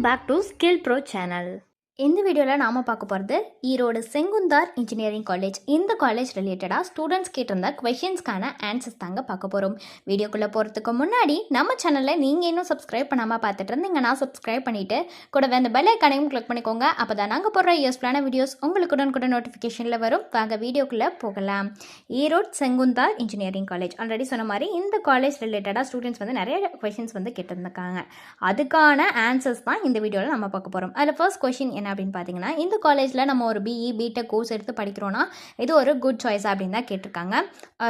Back to skill pro channel. இந்த வீடியோவில் நாம் பார்க்க போகிறது ஈரோடு செங்குந்தார் இன்ஜினியரிங் காலேஜ். இந்த காலேஜ் ரிலேட்டடாக ஸ்டூடெண்ட்ஸ் கேட்டிருந்த கொஷின்ஸ்க்கான ஆன்சர்ஸ் தாங்க பார்க்க போகிறோம். வீடியோக்குள்ளே போகிறதுக்கு முன்னாடி நம்ம சேனலில் நீங்கள் இன்னும் சப்ஸ்கிரைப் பண்ணாமல் பார்த்துட்டு இருந்தீங்கன்னா சப்ஸ்கிரைப் பண்ணிவிட்டு கூடவே அந்த பெல் ஐக்கானையும் கிளிக் பண்ணிக்கோங்க. அப்போ தான் நாங்கள் போடுற யூஸ்ஃபுல்லான வீடியோஸ் உங்களுக்கு உடனுக்குடன் நோட்டிஃபிகேஷனில் வரும். வாங்க வீடியோக்குள்ளே போகலாம். Erode Sengunthar engineering college already சொன்ன மாதிரி இந்த காலேஜ் ரிலேட்டடாக ஸ்டூடெண்ட்ஸ் வந்து நிறைய கொஷின்ஸ் வந்து கேட்டிருந்துருக்காங்க. அதுக்கான ஆன்சர்ஸ் தான் இந்த வீடியோவில் நம்ம பார்க்க போகிறோம். அதில் ஃபர்ஸ்ட் கொஷின் என்ன அப்படின்னு பார்த்தீங்கன்னா, இந்த காலேஜில் நம்ம ஒரு பிஇ பிடெக் கோர்ஸ் எடுத்து படிக்கிறோன்னா இது ஒரு குட் சாய்ஸ் அப்படின்னு தான் கேட்டிருக்காங்க.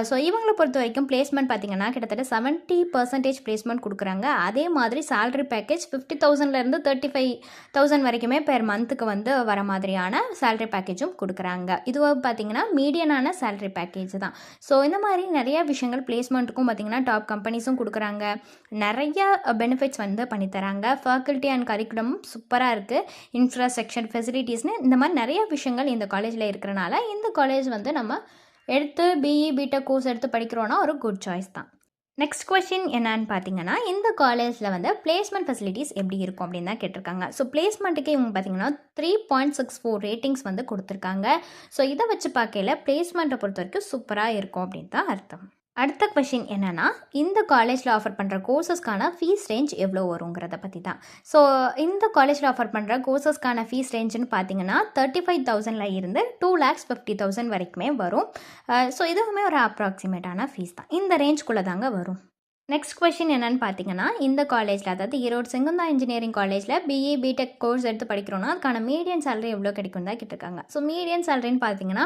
ஸோ இவங்களை பொறுத்த வரைக்கும் பிளேஸ்மெண்ட் பார்த்தீங்கன்னா கிட்டத்தட்ட 70% பிளேஸ்மெண்ட் கொடுக்குறாங்க. அதே மாதிரி சேலரி பேக்கேஜ் 50,000லேருந்து 35,000 வரைக்குமே பெர் மந்த்துக்கு வந்து வர மாதிரியான சேலரி பேக்கேஜும் கொடுக்குறாங்க. இது பார்த்தீங்கன்னா மீடியனான சேலரி பேக்கேஜ் தான். ஸோ இந்த மாதிரி நிறைய விஷயங்கள் பிளேஸ்மெண்ட்டுக்கும் பார்த்தீங்கன்னா டாப் கம்பெனிஸும் கொடுக்குறாங்க. நிறைய பெனிஃபிட்ஸ் வந்து பண்ணித்தராங்க. ஃபேக்கல்ட்டி அண்ட் கரிக்குலமும் சூப்பராக இருக்குது. இன்ஃப்ராஸ்ட்ரக்சர் ஃபெசிலிட்டிஸ்னு இந்த மாதிரி நிறைய விஷயங்கள் இந்த காலேஜில் இருக்கிறனால இந்த காலேஜ் வந்து நம்ம எடுத்து பிஇ பிடெக் கோர்ஸ் எடுத்து படிக்கிறோன்னா ஒரு குட் சாய்ஸ் தான். நெக்ஸ்ட் கொஸ்டின் என்னன்னு பார்த்தீங்கன்னா, இந்த காலேஜில் வந்து பிளேஸ்மெண்ட் ஃபெசிலிட்டிஸ் எப்படி இருக்கும் அப்படின்னு தான் கேட்டிருக்காங்க. ஸோ பிளேஸ்மெண்ட்டுக்கு இவங்க பார்த்தீங்கன்னா 3.64 ரேட்டிங்ஸ் வந்து கொடுத்துருக்காங்க. ஸோ இதை வச்சு பார்க்கல பிளேஸ்மெண்ட்டை பொறுத்த வரைக்கும் சூப்பராக இருக்கும் அப்படின்னு தான் அர்த்தம். அடுத்த கொஷின் என்னென்னா, இந்த காலேஜில் ஆஃபர் பண்ணுற கோர்சஸ்க்கான ஃபீஸ் ரேஞ்ச் எவ்வளோ வருங்கிறத பற்றி தான். ஸோ இந்த காலேஜில் ஆஃபர் பண்ணுற கோர்சஸ்க்கான ஃபீஸ் ரேஞ்சுன்னு பார்த்தீங்கன்னா 35,000 இருந்து 2,50,000 வரைக்குமே வரும். ஸோ இதுவுமே ஒரு அப்ராக்சிமேட்டான ஃபீஸ் தான். இந்த ரேஞ்சுக்குள்ளே தாங்க வரும். நெக்ஸ்ட் கொஷின் என்னென்னு பார்த்தீங்கன்னா, இந்த காலேஜில் அதாவது ஈரோடு செங்குந்தார் இன்ஜினியரிங் காலேஜில் பிஇ பிடெக் கோர்ஸ் எடுத்து படிக்கிறோன்னா அதுக்கான மீடியன் சேலரி எவ்வளோ கிடைக்கும் தான் கேட்டிருக்காங்க. ஸோ மீடியன் சேலரின்னு பார்த்தீங்கன்னா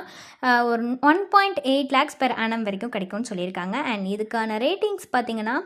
ஒரு 1.8 lakhs பெர் annum வரைக்கும் கிடைக்கும்னு சொல்லியிருக்காங்க. அண்ட் இதுக்கான ரேட்டிங்ஸ் பார்த்தீங்கன்னா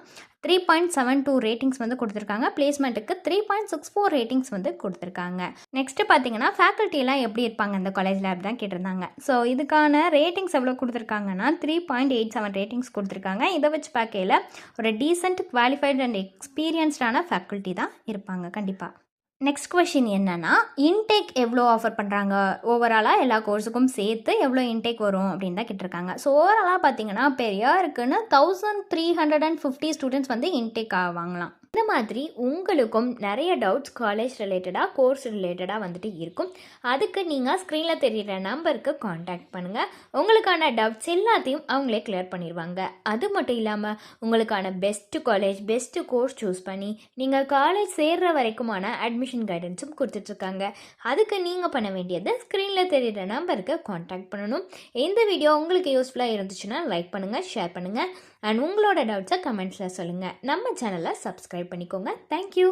3.72 ரேட்டிங்ஸ் வந்து கொடுத்துருக்காங்க. பிளேஸ்மெண்ட்டுக்கு 3.64 ரேட்டிங்ஸ் வந்து கொடுத்துருக்காங்க. நெக்ஸ்ட்டு பார்த்தீங்கன்னா ஃபேக்கல்ட்டிலாம் எப்படி இருப்பாங்க இந்த காலேஜில் அப்படி தான் கேட்டிருந்தாங்க. ஸோ இதுக்கான ரேட்டிங்ஸ் எவ்வளோ கொடுத்துருக்காங்கன்னா 3.87 ரேட்டிங்ஸ் கொடுத்துருக்காங்க. இதை வச்சு பார்க்கையில் ஒரு டீசென்ட் குவாலிஃபைட் அண்ட் எக்ஸ்பீரியன்ஸ்டான ஃபேக்கல்ட்டி தான் இருப்பாங்க கண்டிப்பாக. நெக்ஸ்ட் கொஷின் என்னென்னா, இன்டேக் எவ்வளோ ஆஃபர் பண்ணுறாங்க, ஓவராலாக எல்லா கோர்ஸுக்கும் சேர்த்து எவ்வளோ இன்டேக் வரும் அப்படின்னு தான் கேட்டிருக்காங்க. ஸோ ஓவராலாக பார்த்தீங்கன்னா பெர் இயருக்குன்னு 1,350 ஸ்டூடெண்ட்ஸ் வந்து இன்டேக் ஆவாங்களாம். இந்த மாதிரி உங்களுக்கும் நிறைய டவுட்ஸ் காலேஜ் ரிலேட்டடாக கோர்ஸ் ரிலேட்டடாக வந்துட்டு இருக்கும். அதுக்கு நீங்கள் ஸ்க்ரீனில் தெரிகிற நம்பருக்கு காண்டாக்ட் பண்ணுங்கள். உங்களுக்கான டவுட்ஸ் எல்லாத்தையும் அவங்களே கிளியர் பண்ணிடுவாங்க. அது மட்டும் இல்லாமல் உங்களுக்கான best college best course choose பண்ணி நீங்கள் காலேஜ் சேர்கிற வரைக்குமான அட்மிஷன் கைடன்ஸும் கொடுத்துட்ருக்காங்க. அதுக்கு நீங்கள் பண்ண வேண்டியது ஸ்க்ரீனில் தெரிகிற நம்பருக்கு காண்டாக்ட் பண்ணணும். இந்த வீடியோ உங்களுக்கு யூஸ்ஃபுல்லாக இருந்துச்சுன்னா லைக் பண்ணுங்கள், ஷேர் பண்ணுங்கள் அண்ட் உங்களோட டவுட்ஸை கமெண்ட்ஸில் சொல்லுங்கள். நம்ம சேனலை சப்ஸ்கிரைப் பண்ணிக்கோங்க. தேங்க்யூ.